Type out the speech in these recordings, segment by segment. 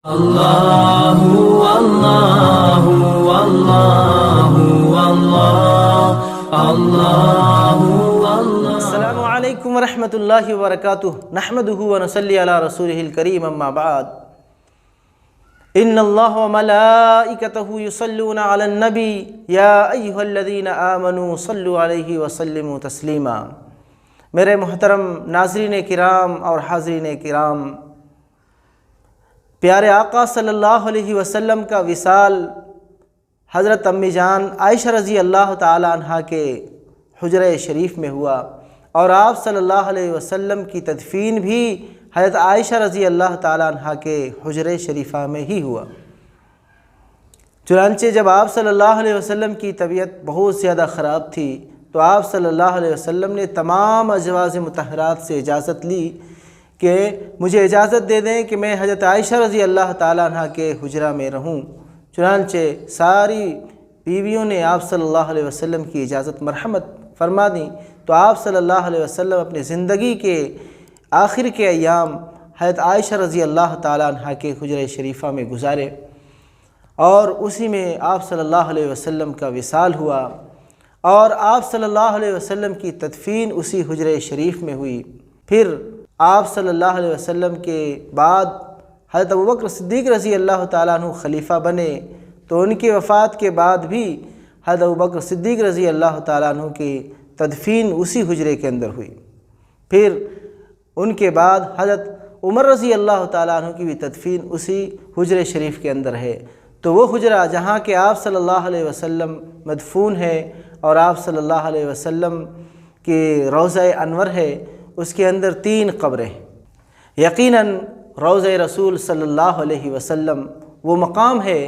اللہ اللہ اللہ اللہ اللہ۔ السلام علیکم ورحمۃ اللہ وبرکاتہ، نحمدہ ونصلی علی رسولہ الکریم، اما بعد۔ ان اللہ وملائکتہ یصلون علی النبی یا ایھا الذین آمنوا صلوا علیہ وسلموا تسلیما۔ میرے محترم ناظرین کرام اور حاضرین کرام، پیارے آقا صلی اللہ علیہ وسلم کا وصال حضرت امی جان عائشہ رضی اللہ تعالی عنہا کے حجرہ شریف میں ہوا، اور آپ صلی اللہ علیہ وسلم کی تدفین بھی حضرت عائشہ رضی اللہ تعالی عنہا کے حجرہ شریفہ میں ہی ہوا۔ چنانچہ جب آپ صلی اللہ علیہ وسلم کی طبیعت بہت زیادہ خراب تھی تو آپ صلی اللہ علیہ وسلم نے تمام ازواج مطہرات سے اجازت لی کہ مجھے اجازت دے دیں کہ میں حضرت عائشہ رضی اللہ تعالیٰ عنہ کے حجرہ میں رہوں۔ چنانچہ ساری بیویوں نے آپ صلی اللہ علیہ وسلم کی اجازت مرحمت فرما دیں، تو آپ صلی اللہ علیہ وسلم اپنی زندگی کے آخر کے ایام حضرت عائشہ رضی اللہ تعالیٰ عنہ کے حجرہ شریفہ میں گزارے، اور اسی میں آپ صلی اللہ علیہ وسلم کا وصال ہوا، اور آپ صلی اللہ علیہ وسلم کی تدفین اسی حجرہ شریف میں ہوئی۔ پھر آپ صلی اللہ علیہ وسلم کے بعد حضرت ابوبکر صدیق رضی اللہ تعالیٰ عنہ خلیفہ بنے، تو ان کی وفات کے بعد بھی حضرت ابوبکر صدیق رضی اللہ تعالیٰ عنہ کی تدفین اسی حجرے کے اندر ہوئی۔ پھر ان کے بعد حضرت عمر رضی اللہ تعالیٰ عنہ کی بھی تدفین اسی حجرے شریف کے اندر ہے۔ تو وہ حجرہ جہاں کہ آپ صلی اللہ علیہ وسلم مدفون ہے اور آپ صلی اللہ علیہ وسلم کی روضہ انور ہے، اس کے اندر 3 قبریں ہیں۔ یقیناً روضہ رسول صلی اللہ علیہ وسلم وہ مقام ہے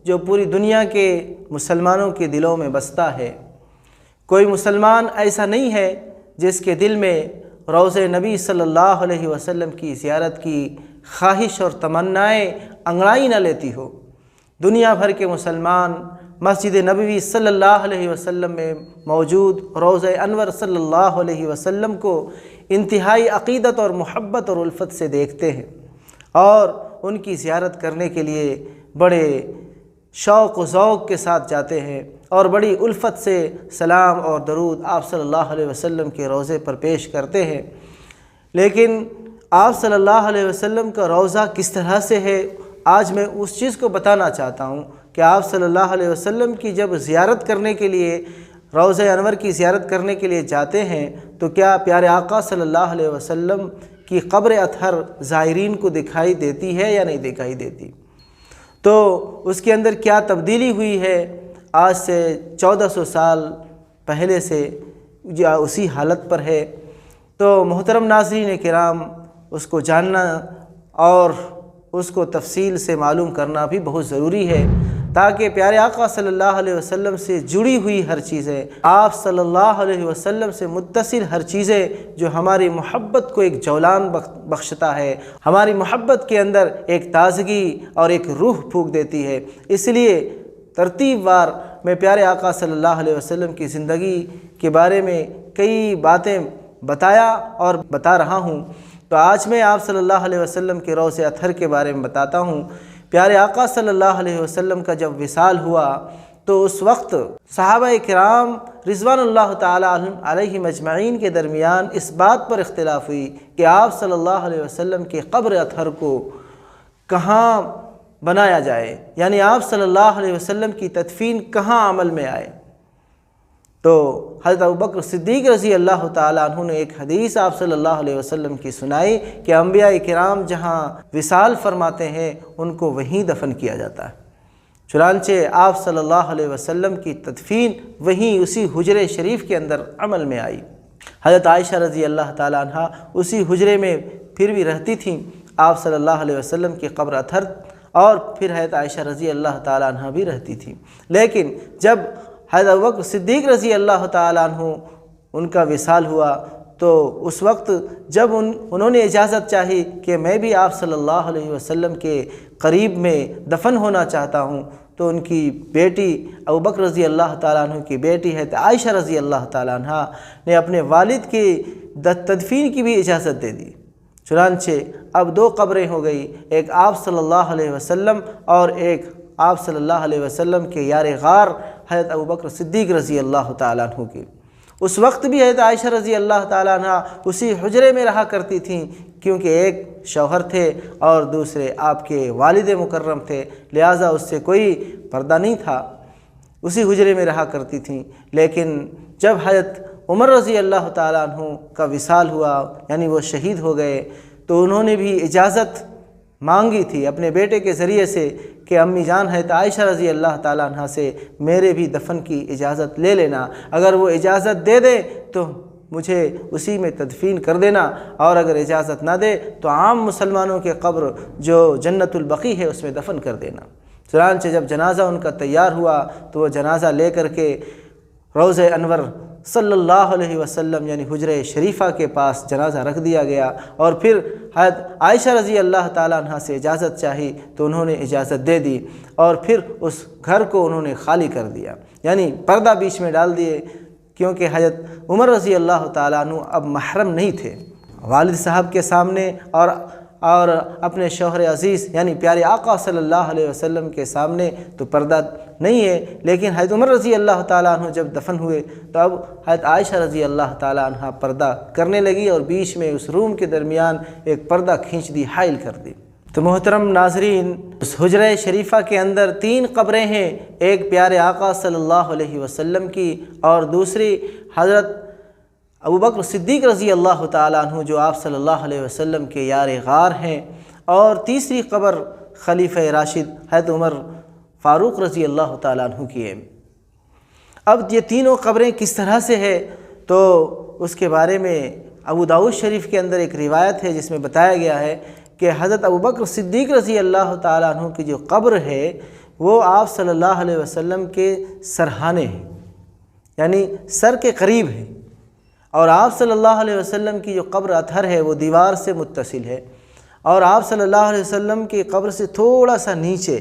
جو پوری دنیا کے مسلمانوں کے دلوں میں بستا ہے۔ کوئی مسلمان ایسا نہیں ہے جس کے دل میں روضہ نبی صلی اللہ علیہ وسلم کی زیارت کی خواہش اور تمنائیں انگڑائی نہ لیتی ہو۔ دنیا بھر کے مسلمان مسجد نبوی صلی اللہ علیہ وسلم میں موجود روضہ انور صلی اللہ علیہ وسلم کو انتہائی عقیدت اور محبت اور الفت سے دیکھتے ہیں، اور ان کی زیارت کرنے کے لیے بڑے شوق و ذوق کے ساتھ جاتے ہیں، اور بڑی الفت سے سلام اور درود آپ صلی اللہ علیہ وسلم کے روضے پر پیش کرتے ہیں۔ لیکن آپ صلی اللہ علیہ وسلم کا روضہ کس طرح سے ہے، آج میں اس چیز کو بتانا چاہتا ہوں کہ آپ صلی اللہ علیہ وسلم کی جب زیارت کرنے کے لیے، روضہ انور کی زیارت کرنے کے لیے جاتے ہیں، تو کیا پیارے آقا صلی اللہ علیہ وسلم کی قبر اطہر زائرین کو دکھائی دیتی ہے یا نہیں دکھائی دیتی؟ تو اس کے اندر کیا تبدیلی ہوئی ہے آج سے 1400 سال پہلے سے، یا اسی حالت پر ہے؟ تو محترم ناظرین کرام، اس کو جاننا اور اس کو تفصیل سے معلوم کرنا بھی بہت ضروری ہے، تاکہ پیارے آقا صلی اللہ علیہ وسلم سے جڑی ہوئی ہر چیزیں، آپ صلی اللہ علیہ وسلم سے متصل ہر چیزیں جو ہماری محبت کو ایک جولان بخشتا ہے، ہماری محبت کے اندر ایک تازگی اور ایک روح پھونک دیتی ہے، اس لیے ترتیب وار میں پیارے آقا صلی اللہ علیہ وسلم کی زندگی کے بارے میں کئی باتیں بتایا اور بتا رہا ہوں۔ تو آج میں آپ صلی اللہ علیہ وسلم کے روضہ اطہر کے بارے میں بتاتا ہوں۔ پیارے آقا صلی اللہ علیہ وسلم کا جب وصال ہوا تو اس وقت صحابہ کرام رضوان اللہ تعالی علیہم اجمعین کے درمیان اس بات پر اختلاف ہوئی کہ آپ صلی اللہ علیہ وسلم کے قبر اطہر کو کہاں بنایا جائے، یعنی آپ صلی اللہ علیہ وسلم کی تدفین کہاں عمل میں آئے۔ تو حضرت ابوبکر صدیق رضی اللہ تعالیٰ عنہ نے ایک حدیث آپ صلی اللہ علیہ وسلم کی سنائی کہ انبیاء کرام جہاں وصال فرماتے ہیں ان کو وہیں دفن کیا جاتا ہے۔ چنانچہ آپ صلی اللہ علیہ وسلم کی تدفین وہیں اسی حجرے شریف کے اندر عمل میں آئی۔ حضرت عائشہ رضی اللہ تعالیٰ عنہ اسی حجرے میں پھر بھی رہتی تھیں، آپ صلی اللہ علیہ وسلم کی قبر اطہر، اور پھر حضرت عائشہ رضی اللہ تعالیٰ عنہ بھی رہتی تھیں۔ لیکن جب حضرت ابوبکر صدیق رضی اللہ تعالیٰ عنہ ان کا وصال ہوا تو اس وقت جب انہوں نے اجازت چاہی کہ میں بھی آپ صلی اللہ علیہ وسلم کے قریب میں دفن ہونا چاہتا ہوں، تو ان کی بیٹی ابوبکر رضی اللہ تعالیٰ عنہ کی بیٹی ہے عائشہ رضی اللہ تعالیٰ عنہ نے اپنے والد کی تدفین کی بھی اجازت دے دی۔ چنانچہ اب دو قبریں ہو گئی، ایک آپ صلی اللہ علیہ وسلم اور ایک آپ صلی اللہ علیہ وسلم کے یار غار حضرت ابوبکر صدیق رضی اللہ تعالیٰ عنہ کی۔ اس وقت بھی حضرت عائشہ رضی اللہ تعالیٰ عنہ اسی حجرے میں رہا کرتی تھیں، کیونکہ ایک شوہر تھے اور دوسرے آپ کے والد مکرم تھے، لہٰذا اس سے کوئی پردہ نہیں تھا، اسی حجرے میں رہا کرتی تھیں۔ لیکن جب حضرت عمر رضی اللہ تعالیٰ عنہ کا وصال ہوا، یعنی وہ شہید ہو گئے، تو انہوں نے بھی اجازت مانگی تھی اپنے بیٹے کے ذریعے سے کہ امی جان حضرت عائشہ رضی اللہ تعالیٰ عنہ سے میرے بھی دفن کی اجازت لے لینا، اگر وہ اجازت دے دے تو مجھے اسی میں تدفین کر دینا، اور اگر اجازت نہ دے تو عام مسلمانوں کے قبر جو جنت البقیع ہے اس میں دفن کر دینا۔ چنانچہ جب جنازہ ان کا تیار ہوا تو وہ جنازہ لے کر کے روضہ انور صلی اللہ علیہ وسلم یعنی حجرہ شریفہ کے پاس جنازہ رکھ دیا گیا، اور پھر حضرت عائشہ رضی اللہ تعالیٰ عنہ سے اجازت چاہی تو انہوں نے اجازت دے دی، اور پھر اس گھر کو انہوں نے خالی کر دیا، یعنی پردہ بیچ میں ڈال دیے، کیونکہ حضرت عمر رضی اللہ تعالیٰ عنہ اب محرم نہیں تھے والد صاحب کے سامنے اور اپنے شوہر عزیز یعنی پیارے آقا صلی اللہ علیہ وسلم کے سامنے تو پردہ نہیں ہے، لیکن حضرت عمر رضی اللہ تعالیٰ عنہ جب دفن ہوئے تو اب حضرت عائشہ رضی اللہ تعالیٰ عنہ پردہ کرنے لگی، اور بیچ میں اس روم کے درمیان ایک پردہ کھینچ دی، حائل کر دی۔ تو محترم ناظرین، اس حجرہ شریفہ کے اندر 3 قبریں ہیں، ایک پیارے آقا صلی اللہ علیہ وسلم کی، اور دوسری حضرت ابوبکر صدیق رضی اللہ تعالیٰ عنہ جو آپ صلی اللہ علیہ وسلم کے یار غار ہیں، اور تیسری قبر خلیفہ راشد حضرت عمر فاروق رضی اللہ تعالیٰ عنہ کی ہے۔ اب یہ تینوں قبریں کس طرح سے ہے تو اس کے بارے میں ابو داؤد شریف کے اندر ایک روایت ہے جس میں بتایا گیا ہے کہ حضرت ابوبکر صدیق رضی اللہ تعالیٰ عنہ کی جو قبر ہے وہ آپ صلی اللہ علیہ وسلم کے سرہانے ہیں، یعنی سر کے قریب ہے، اور آپ صلی اللہ علیہ وسلم کی جو قبر اطہر ہے وہ دیوار سے متصل ہے، اور آپ صلی اللہ علیہ وسلم کی قبر سے تھوڑا سا نیچے،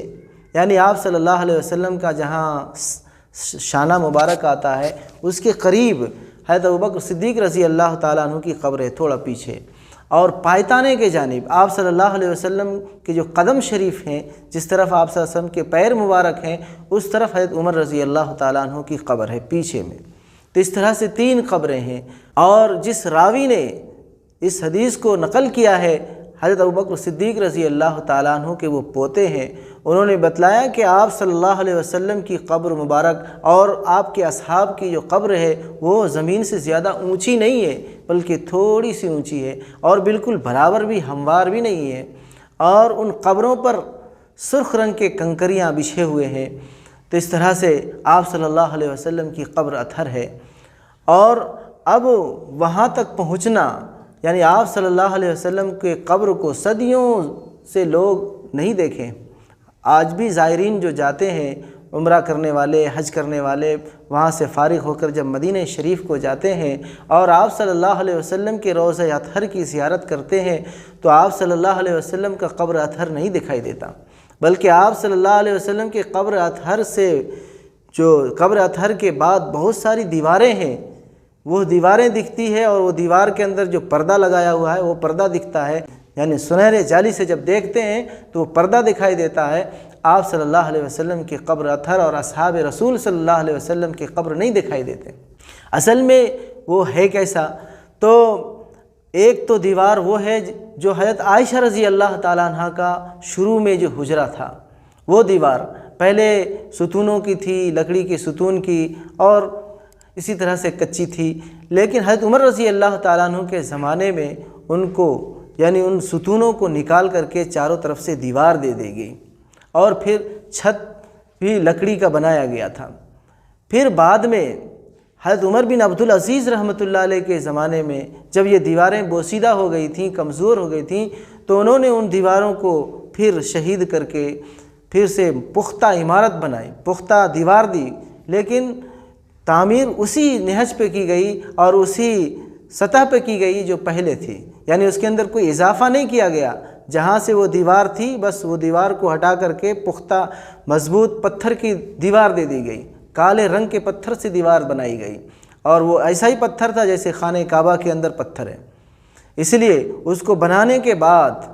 یعنی آپ صلی اللہ علیہ وسلم کا جہاں شانہ مبارک آتا ہے اس کے قریب حضرت ابوبکر صدیق رضی اللہ تعالیٰ عنہ کی قبر ہے، تھوڑا پیچھے، اور پایتانے کے جانب آپ صلی اللہ علیہ وسلم کے جو قدم شریف ہیں، جس طرف آپ صلی اللہ علیہ وسلم کے پیر مبارک ہیں اس طرف حضرت عمر رضی اللہ تعالیٰ عنہ کی قبر ہے پیچھے میں۔ تو اس طرح سے 3 قبریں ہیں، اور جس راوی نے اس حدیث کو نقل کیا ہے حضرت ابوبکر صدیق رضی اللہ تعالیٰ عنہ کے وہ پوتے ہیں، انہوں نے بتلایا کہ آپ صلی اللہ علیہ وسلم کی قبر مبارک اور آپ کے اصحاب کی جو قبر ہے وہ زمین سے زیادہ اونچی نہیں ہے، بلکہ تھوڑی سی اونچی ہے، اور بالکل برابر بھی ہموار بھی نہیں ہے، اور ان قبروں پر سرخ رنگ کے کنکریاں بچھے ہوئے ہیں۔ تو اس طرح سے آپ صلی اللہ علیہ وسلم کی قبر اطہر ہے، اور اب وہاں تک پہنچنا یعنی آپ صلی اللہ علیہ وسلم کے قبر کو صدیوں سے لوگ نہیں دیکھیں۔ آج بھی زائرین جو جاتے ہیں، عمرہ کرنے والے، حج کرنے والے، وہاں سے فارغ ہو کر جب مدینہ شریف کو جاتے ہیں اور آپ صلی اللہ علیہ وسلم کے روضہ اطہر کی زیارت کرتے ہیں تو آپ صلی اللہ علیہ وسلم کا قبر اطہر نہیں دکھائی دیتا، بلکہ آپ صلی اللہ علیہ وسلم کے قبر اطہر سے جو قبر اطہر کے بعد بہت ساری دیواریں ہیں وہ دیواریں دکھتی ہے، اور وہ دیوار کے اندر جو پردہ لگایا ہوا ہے وہ پردہ دکھتا ہے، یعنی سنہرے جالی سے جب دیکھتے ہیں تو وہ پردہ دکھائی دیتا ہے۔ آپ صلی اللہ علیہ وسلم کی قبر اطہر اور اصحاب رسول صلی اللہ علیہ وسلم کی قبر نہیں دکھائی دیتے۔ اصل میں وہ ہے کیسا؟ تو ایک تو دیوار وہ ہے جو حضرت عائشہ رضی اللہ تعالیٰ عنہ کا شروع میں جو حجرہ تھا، وہ دیوار پہلے ستونوں کی تھی، لکڑی کے ستون کی، اور اسی طرح سے کچی تھی، لیکن حضرت عمر رضی اللہ تعالیٰ عنہ کے زمانے میں ان کو یعنی ان ستونوں کو نکال کر کے چاروں طرف سے دیوار دے دی گئی، اور پھر چھت بھی لکڑی کا بنایا گیا تھا۔ پھر بعد میں حضرت عمر بن عبدالعزیز رحمۃ اللہ علیہ کے زمانے میں جب یہ دیواریں بوسیدہ ہو گئی تھیں، کمزور ہو گئی تھیں، تو انہوں نے ان دیواروں کو پھر شہید کر کے پھر سے پختہ عمارت بنائی، پختہ دیوار دی، لیکن تعمیر اسی نہج پہ کی گئی اور اسی سطح پہ کی گئی جو پہلے تھی، یعنی اس کے اندر کوئی اضافہ نہیں کیا گیا۔ جہاں سے وہ دیوار تھی بس وہ دیوار کو ہٹا کر کے پختہ مضبوط پتھر کی دیوار دے دی گئی، کالے رنگ کے پتھر سے دیوار بنائی گئی، اور وہ ایسا ہی پتھر تھا جیسے خانہ کعبہ کے اندر پتھر ہے۔ اس لیے اس کو بنانے کے بعد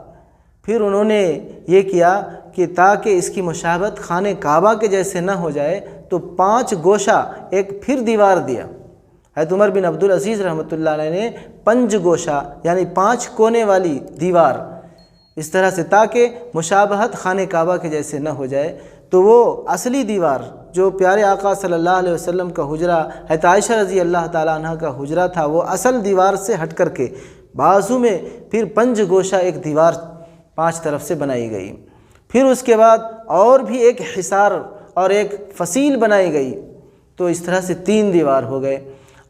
پھر انہوں نے یہ کیا کہ تاکہ اس کی مشابہت خانہ کعبہ کے جیسے نہ ہو جائے تو 5 گوشہ ایک پھر دیوار دیا۔ حضرت عمر بن عبدالعزیز رحمۃ اللہ علیہ نے 5 گوشہ یعنی 5 کونے والی دیوار اس طرح سے تاکہ مشابہت خانہ کعبہ کے جیسے نہ ہو جائے، تو وہ اصلی دیوار جو پیارے آقا صلی اللہ علیہ وسلم کا حجرہ حضرت عائشہ رضی اللہ تعالیٰ عنہ کا حجرہ تھا، وہ اصل دیوار سے ہٹ کر کے بازو میں پھر 5 گوشہ ایک دیوار 5 طرف سے بنائی گئی۔ پھر اس کے بعد اور بھی ایک حصار اور ایک فصیل بنائی گئی، تو اس طرح سے 3 دیوار ہو گئے۔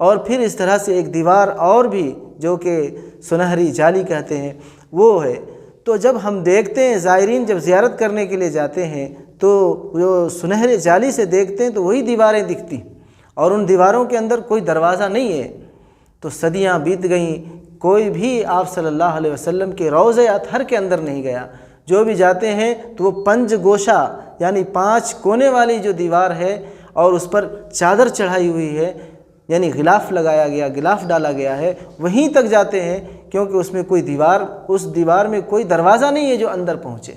اور پھر اس طرح سے ایک دیوار اور بھی جو کہ سنہری جالی کہتے ہیں وہ ہے۔ تو جب ہم دیکھتے ہیں زائرین جب زیارت کرنے کے لیے جاتے ہیں تو جو سنہرے جالی سے دیکھتے ہیں تو وہی دیواریں دکھتی اور ان دیواروں کے اندر کوئی دروازہ نہیں ہے۔ تو صدیاں بیت گئیں، کوئی بھی آپ صلی اللہ علیہ وسلم کے روضہ اطہر کے اندر نہیں گیا۔ جو بھی جاتے ہیں تو وہ 5 گوشہ یعنی 5 کونے والی جو دیوار ہے اور اس پر چادر چڑھائی ہوئی ہے یعنی غلاف لگایا گیا، غلاف ڈالا گیا ہے، وہیں تک جاتے ہیں، کیونکہ اس میں کوئی اس دیوار میں کوئی دروازہ نہیں ہے جو اندر پہنچے۔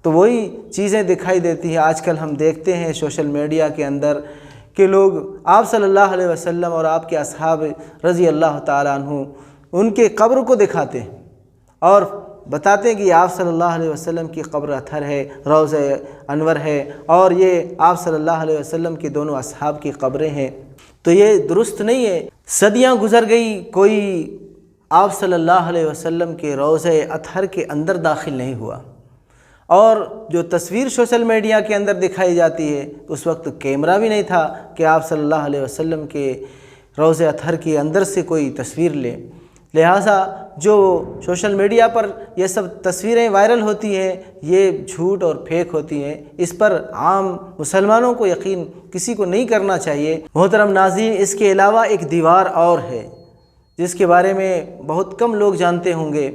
تو وہی چیزیں دکھائی دیتی ہیں۔ آج کل ہم دیکھتے ہیں سوشل میڈیا کے اندر کہ لوگ آپ صلی اللہ علیہ وسلم اور آپ کے اصحاب رضی اللہ تعالیٰ عنہ ان کے قبر کو دکھاتے ہیں اور بتاتے ہیں کہ یہ آپ صلی اللہ علیہ وسلم کی قبر اطہر ہے، روضہ انور ہے، اور یہ آپ صلی اللہ علیہ وسلم کے دونوں اصحاب کی قبریں ہیں۔ تو یہ درست نہیں ہے۔ صدیاں گزر گئی، کوئی آپ صلی اللہ علیہ وسلم کے روضہ اطہر کے اندر داخل نہیں ہوا، اور جو تصویر سوشل میڈیا کے اندر دکھائی جاتی ہے اس وقت کیمرہ بھی نہیں تھا کہ آپ صلی اللہ علیہ وسلم کے روضہ اطہر کے اندر سے کوئی تصویر لے۔ لہٰذا جو سوشل میڈیا پر یہ سب تصویریں وائرل ہوتی ہیں یہ جھوٹ اور پھیک ہوتی ہیں، اس پر عام مسلمانوں کو یقین کسی کو نہیں کرنا چاہیے۔ محترم ناظرین، اس کے علاوہ ایک دیوار اور ہے جس کے بارے میں بہت کم لوگ جانتے ہوں گے۔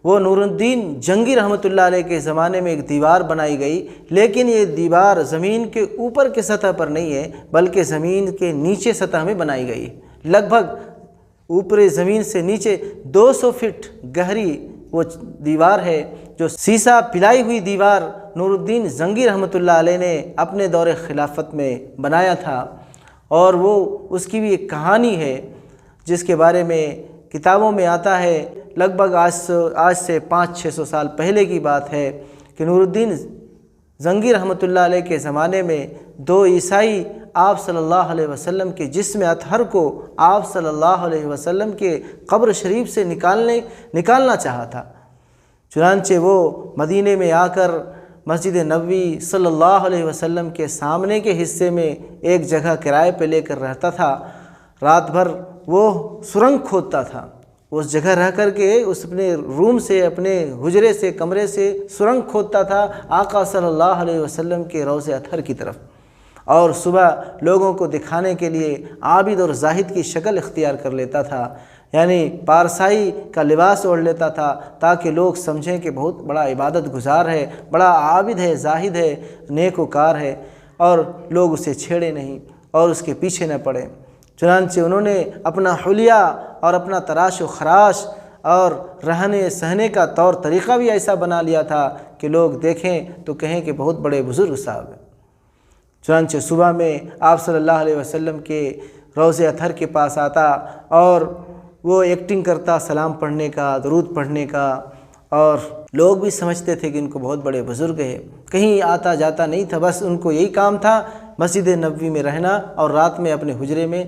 وہ نور الدین جنگی رحمۃ اللہ علیہ کے زمانے میں ایک دیوار بنائی گئی، لیکن یہ دیوار زمین کے اوپر کے سطح پر نہیں ہے بلکہ زمین کے نیچے سطح میں بنائی گئی، لگ بھگ اوپر زمین سے نیچے 200 فٹ گہری وہ دیوار ہے، جو سیسا پلائی ہوئی دیوار نور الدین جنگی رحمۃ اللہ علیہ نے اپنے دور خلافت میں بنایا تھا۔ اور وہ اس کی بھی ایک کہانی ہے جس کے بارے میں کتابوں میں آتا ہے، لگ بھگ آج سے 500-600 سال پہلے کی بات ہے کہ نور الدین جنگی رحمۃ اللہ علیہ کے زمانے میں 2 عیسائی آپ صلی اللہ علیہ وسلم کے جسم اطہر کو آپ صلی اللہ علیہ وسلم کے قبر شریف سے نکالنا چاہا تھا۔ چنانچہ وہ مدینے میں آ کر مسجد نبوی صلی اللہ علیہ وسلم کے سامنے کے حصے میں ایک جگہ کرائے پہ لے کر رہتا تھا۔ رات بھر وہ سرنگ کھودتا تھا، اس جگہ رہ کر کے اس اپنے روم سے، اپنے حجرے سے، کمرے سے سرنگ کھودتا تھا آقا صلی اللہ علیہ وسلم کے روضہ اطہر کی طرف، اور صبح لوگوں کو دکھانے کے لیے عابد اور زاہد کی شکل اختیار کر لیتا تھا، یعنی پارسائی کا لباس اوڑھ لیتا تھا تاکہ لوگ سمجھیں کہ بہت بڑا عبادت گزار ہے، بڑا عابد ہے، زاہد ہے، نیک وکار ہے، اور لوگ اسے چھیڑے نہیں اور اس کے پیچھے نہ پڑے۔ چنانچہ انہوں نے اپنا حلیہ اور اپنا تراش و خراش اور رہنے سہنے کا طور طریقہ بھی ایسا بنا لیا تھا کہ لوگ دیکھیں تو کہیں کہ بہت بڑے بزرگ صاحب ہیں۔ چنانچہ صبح میں آپ صلی اللہ علیہ وسلم کے روضہ اطہر کے پاس آتا اور وہ ایکٹنگ کرتا سلام پڑھنے کا، درود پڑھنے کا، اور لوگ بھی سمجھتے تھے کہ ان کو بہت بڑے بزرگ ہیں۔ کہیں آتا جاتا نہیں تھا، بس ان کو یہی کام تھا مسجد نبوی میں رہنا اور رات میں اپنے حجرے میں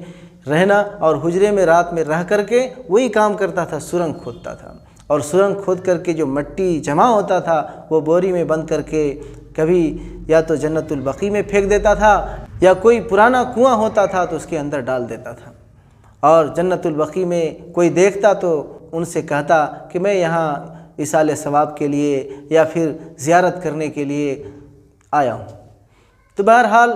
رہنا، اور حجرے میں رات میں رہ کر کے وہی کام کرتا تھا، سرنگ کھودتا تھا، اور سرنگ کھود کر کے جو مٹی جمع ہوتا تھا وہ بوری میں بند کر کے کبھی یا تو جنت البقیع میں پھینک دیتا تھا یا کوئی پرانا کنواں ہوتا تھا تو اس کے اندر ڈال دیتا تھا، اور جنت البقیع میں کوئی دیکھتا تو ان سے کہتا کہ میں یہاں ایصال ثواب کے لیے یا پھر زیارت کرنے کے لیے آیا ہوں۔ تو بہرحال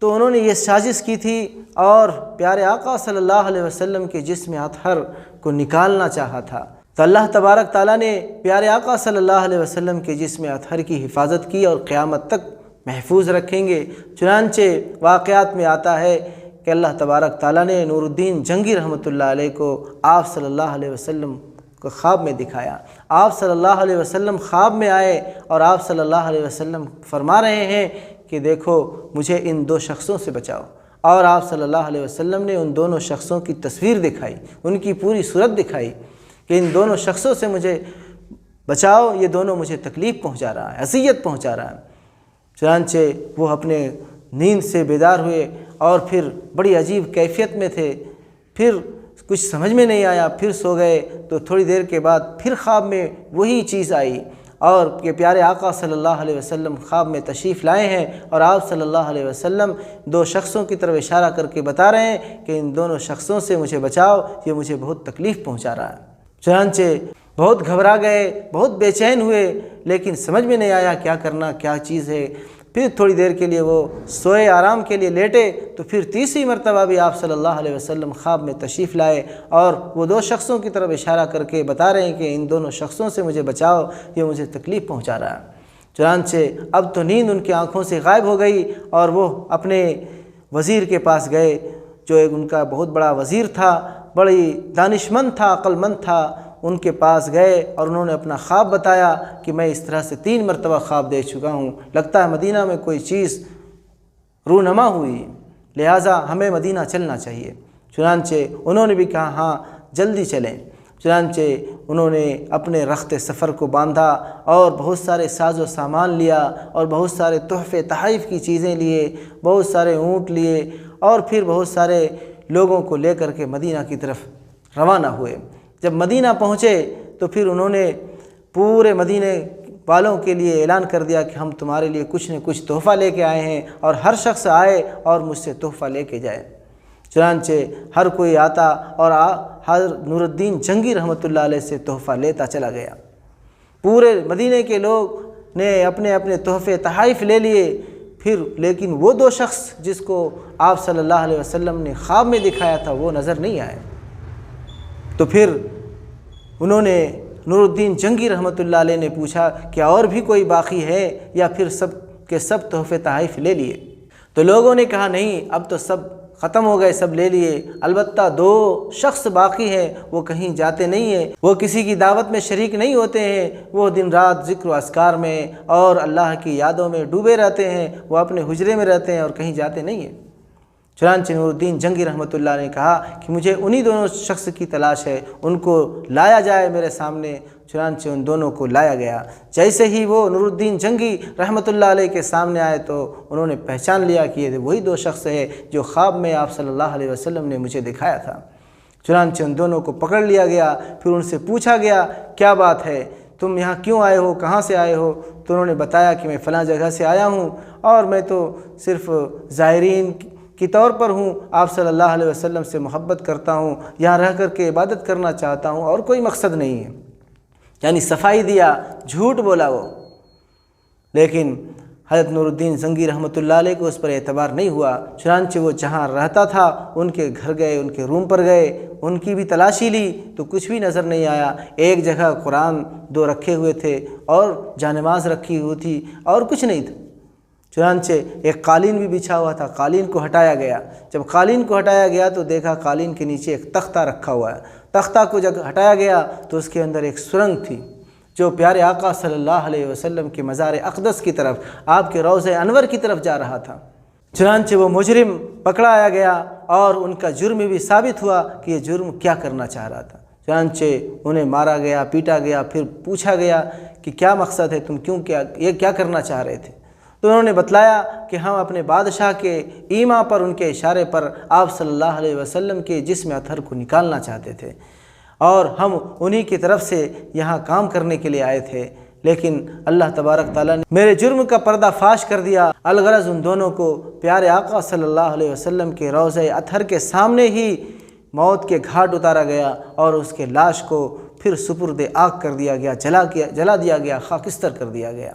تو انہوں نے یہ سازش کی تھی اور پیارے آقا صلی اللہ علیہ وسلم کے جسم اطہر کو نکالنا چاہا تھا۔ تو اللہ تبارک تعالیٰ نے پیارے آقا صلی اللہ علیہ وسلم کے جسم اطہر کی حفاظت کی اور قیامت تک محفوظ رکھیں گے۔ چنانچہ واقعات میں آتا ہے کہ اللہ تبارک تعالیٰ نے نور الدین جنگی رحمۃ اللہ علیہ کو آپ صلی اللہ علیہ وسلم کو خواب میں دکھایا۔ آپ صلی اللہ علیہ وسلم خواب میں آئے اور آپ صلی اللہ علیہ وسلم فرما رہے ہیں کہ دیکھو مجھے ان دو شخصوں سے بچاؤ، اور آپ صلی اللہ علیہ وسلم نے ان دونوں شخصوں کی تصویر دکھائی، ان کی پوری صورت دکھائی کہ ان دونوں شخصوں سے مجھے بچاؤ، یہ دونوں مجھے تکلیف پہنچا رہا ہے، اذیت پہنچا رہا ہے۔ چنانچہ وہ اپنے نیند سے بیدار ہوئے اور پھر بڑی عجیب کیفیت میں تھے، پھر کچھ سمجھ میں نہیں آیا، پھر سو گئے۔ تو تھوڑی دیر کے بعد پھر خواب میں وہی چیز آئی اور کہ پیارے آقا صلی اللہ علیہ وسلم خواب میں تشریف لائے ہیں اور آپ صلی اللہ علیہ وسلم دو شخصوں کی طرف اشارہ کر کے بتا رہے ہیں کہ ان دونوں شخصوں سے مجھے بچاؤ، یہ مجھے بہت تکلیف پہنچا رہا ہے۔ چنانچہ بہت گھبرا گئے، بہت بے چین ہوئے، لیکن سمجھ میں نہیں آیا کیا کرنا، کیا چیز ہے۔ پھر تھوڑی دیر کے لیے وہ سوئے، آرام کے لیے لیٹے، تو پھر تیسری مرتبہ بھی آپ صلی اللہ علیہ وسلم خواب میں تشریف لائے اور وہ دو شخصوں کی طرف اشارہ کر کے بتا رہے ہیں کہ ان دونوں شخصوں سے مجھے بچاؤ، یہ مجھے تکلیف پہنچا رہا ہے۔ چنانچہ اب تو نیند ان کی آنکھوں سے غائب ہو گئی اور وہ اپنے وزیر کے پاس گئے، جو ایک ان کا بہت بڑا وزیر تھا، بڑی دانشمند تھا، عقل مند تھا۔ ان کے پاس گئے اور انہوں نے اپنا خواب بتایا کہ میں اس طرح سے 3 مرتبہ خواب دیکھ چکا ہوں، لگتا ہے مدینہ میں کوئی چیز رونما ہوئی، لہٰذا ہمیں مدینہ چلنا چاہیے۔ چنانچہ انہوں نے بھی کہا ہاں جلدی چلیں۔ چنانچہ انہوں نے اپنے رخت سفر کو باندھا اور بہت سارے ساز و سامان لیا اور بہت سارے تحفے تحائف کی چیزیں لیے، بہت سارے اونٹ لیے اور پھر بہت سارے لوگوں کو لے کر کے مدینہ کی طرف روانہ ہوئے۔ جب مدینہ پہنچے تو پھر انہوں نے پورے مدینے والوں کے لیے اعلان کر دیا کہ ہم تمہارے لیے کچھ نہ کچھ تحفہ لے کے آئے ہیں اور ہر شخص آئے اور مجھ سے تحفہ لے کے جائے۔ چنانچہ ہر کوئی آتا اور ہر نور الدین جنگی رحمۃ اللہ علیہ سے تحفہ لیتا چلا گیا۔ پورے مدینے کے لوگ نے اپنے اپنے تحفے تحائف لے لیے، پھر لیکن وہ دو شخص جس کو آپ صلی اللہ علیہ وسلم نے خواب میں دکھایا تھا وہ نظر نہیں آئے۔ تو پھر انہوں نے نور الدین جنگی رحمۃ اللہ علیہ نے پوچھا کیا اور بھی کوئی باقی ہے یا پھر سب کے سب تحفے تحائف لے لیے؟ تو لوگوں نے کہا نہیں، اب تو سب ختم ہو گئے، سب لے لیے، البتہ 2 شخص باقی ہیں، وہ کہیں جاتے نہیں ہیں، وہ کسی کی دعوت میں شریک نہیں ہوتے ہیں، وہ دن رات ذکر و اذکار میں اور اللہ کی یادوں میں ڈوبے رہتے ہیں، وہ اپنے حجرے میں رہتے ہیں اور کہیں جاتے نہیں ہیں۔ چنانچہ نور الدین جنگی رحمۃ اللہ نے کہا کہ مجھے انہی دونوں شخص کی تلاش ہے، ان کو لایا جائے میرے سامنے۔ چنانچہ ان دونوں کو لایا گیا۔ جیسے ہی وہ نور الدین جنگی رحمۃ اللہ علیہ کے سامنے آئے تو انہوں نے پہچان لیا کہ یہ وہی 2 شخص ہے جو خواب میں آپ صلی اللہ علیہ وسلم نے مجھے دکھایا تھا۔ چنانچہ ان دونوں کو پکڑ لیا گیا، پھر ان سے پوچھا گیا کیا بات ہے، تم یہاں کیوں آئے ہو، کہاں سے آئے ہو؟ تو انہوں نے بتایا کہ میں فلاں جگہ سے آیا ہوں اور میں تو صرف زائرین کی طور پر ہوں، آپ صلی اللہ علیہ وسلم سے محبت کرتا ہوں، یہاں رہ کر کے عبادت کرنا چاہتا ہوں اور کوئی مقصد نہیں ہے۔ یعنی صفائی دیا، جھوٹ بولا وہ۔ لیکن حضرت نور الدین زنگی رحمۃ اللہ علیہ کو اس پر اعتبار نہیں ہوا۔ چنانچہ وہ جہاں رہتا تھا ان کے گھر گئے، ان کے روم پر گئے، ان کی بھی تلاشی لی تو کچھ بھی نظر نہیں آیا۔ ایک جگہ قرآن 2 رکھے ہوئے تھے اور جانماز رکھی ہوئی تھی اور کچھ نہیں تھا۔ چنانچہ ایک قالین بھی بچھا ہوا تھا، قالین کو ہٹایا گیا۔ جب قالین کو ہٹایا گیا تو دیکھا قالین کے نیچے ایک تختہ رکھا ہوا ہے۔ تختہ کو جب ہٹایا گیا تو اس کے اندر ایک سرنگ تھی جو پیارے آقا صلی اللہ علیہ وسلم کے مزار اقدس کی طرف، آپ کے روضہ انور کی طرف جا رہا تھا۔ چنانچہ وہ مجرم پکڑایا گیا اور ان کا جرم بھی ثابت ہوا کہ یہ جرم کیا کرنا چاہ رہا تھا۔ چنانچہ انہیں مارا گیا، پیٹا گیا، پھر پوچھا گیا کہ کیا مقصد ہے، تم یہ کیا کرنا چاہ رہے تھے؟ تو انہوں نے بتلایا کہ ہم اپنے بادشاہ کے ایما پر، ان کے اشارے پر آپ صلی اللہ علیہ وسلم کے جسم اطہر کو نکالنا چاہتے تھے اور ہم انہی کی طرف سے یہاں کام کرنے کے لیے آئے تھے، لیکن اللہ تبارک تعالیٰ نے میرے جرم کا پردہ فاش کر دیا۔ الغرض ان دونوں کو پیارے آقا صلی اللہ علیہ وسلم کے روضہ اطہر کے سامنے ہی موت کے گھاٹ اتارا گیا اور اس کے لاش کو پھر سپرد آگ کر دیا گیا، جلا دیا گیا، خاکستر کر دیا گیا۔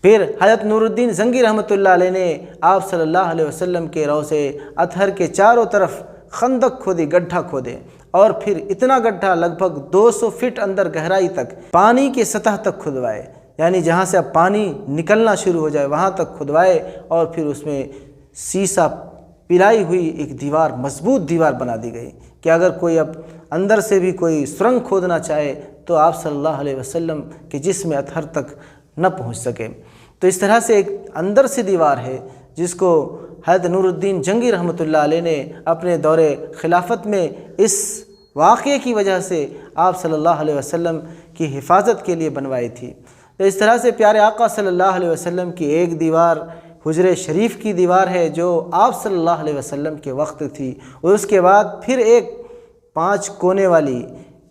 پھر حضرت نور الدین زنگی رحمۃ اللہ علیہ نے آپ صلی اللہ علیہ وسلم کے روضہ اطہر کے چاروں طرف خندق کھودی، گڈھا کھودے، اور پھر اتنا گڈھا لگ بھگ 200 فٹ اندر گہرائی تک پانی کی سطح تک کھدوائے، یعنی جہاں سے اب پانی نکلنا شروع ہو جائے وہاں تک کھدوائے، اور پھر اس میں سیسا پلائی ہوئی ایک دیوار، مضبوط دیوار بنا دی گئی کہ اگر کوئی اب اندر سے بھی کوئی سرنگ کھودنا چاہے تو آپ صلی اللہ علیہ وسلم کے جسم اطہر تک نہ پہنچ سکے۔ تو اس طرح سے ایک اندر سے دیوار ہے جس کو حضرت نور الدین جنگی رحمۃ اللہ علیہ نے اپنے دور خلافت میں اس واقعے کی وجہ سے آپ صلی اللہ علیہ وسلم کی حفاظت کے لیے بنوائی تھی۔ تو اس طرح سے پیارے آقا صلی اللہ علیہ وسلم کی ایک دیوار حجرے شریف کی دیوار ہے جو آپ صلی اللہ علیہ وسلم کے وقت تھی، اور اس کے بعد پھر ایک 5 کونے والی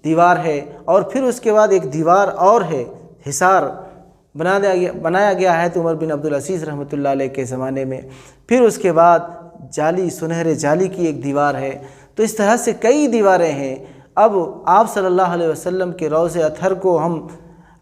دیوار ہے، اور پھر اس کے بعد ایک دیوار اور ہے، حصار بنایا گیا ہے تو عمر بن عبدالعزیز رحمۃ اللہ علیہ کے زمانے میں، پھر اس کے بعد جالی سنہرے جالی کی ایک دیوار ہے۔ تو اس طرح سے کئی دیواریں ہیں۔ اب آپ صلی اللہ علیہ وسلم کے روضہ اطہر کو ہم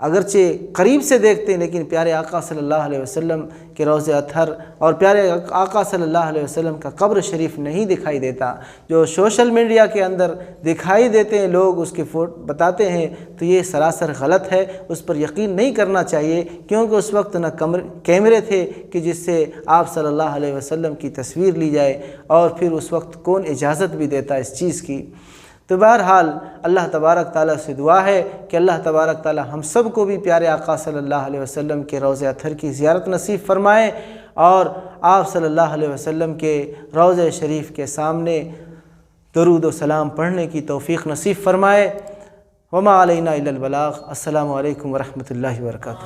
اگرچہ قریب سے دیکھتے ہیں، لیکن پیارے آقا صلی اللہ علیہ وسلم کے روضہ اطہر اور پیارے آقا صلی اللہ علیہ وسلم کا قبر شریف نہیں دکھائی دیتا۔ جو سوشل میڈیا کے اندر دکھائی دیتے ہیں، لوگ اس کے فوٹو بتاتے ہیں، تو یہ سراسر غلط ہے، اس پر یقین نہیں کرنا چاہیے، کیونکہ اس وقت نہ کیمرے تھے کہ جس سے آپ صلی اللہ علیہ وسلم کی تصویر لی جائے، اور پھر اس وقت کون اجازت بھی دیتا اس چیز کی۔ تو بہرحال اللہ تبارک تعالیٰ سے دعا ہے کہ اللہ تبارک تعالیٰ ہم سب کو بھی پیارے آقا صلی اللہ علیہ وسلم کے روضہ اطہر کی زیارت نصیب فرمائے، اور آپ صلی اللہ علیہ وسلم کے روضہ شریف کے سامنے درود و سلام پڑھنے کی توفیق نصیب فرمائے۔ وما علینا الا البلاغ۔ السلام علیکم ورحمۃ اللہ وبرکاتہ۔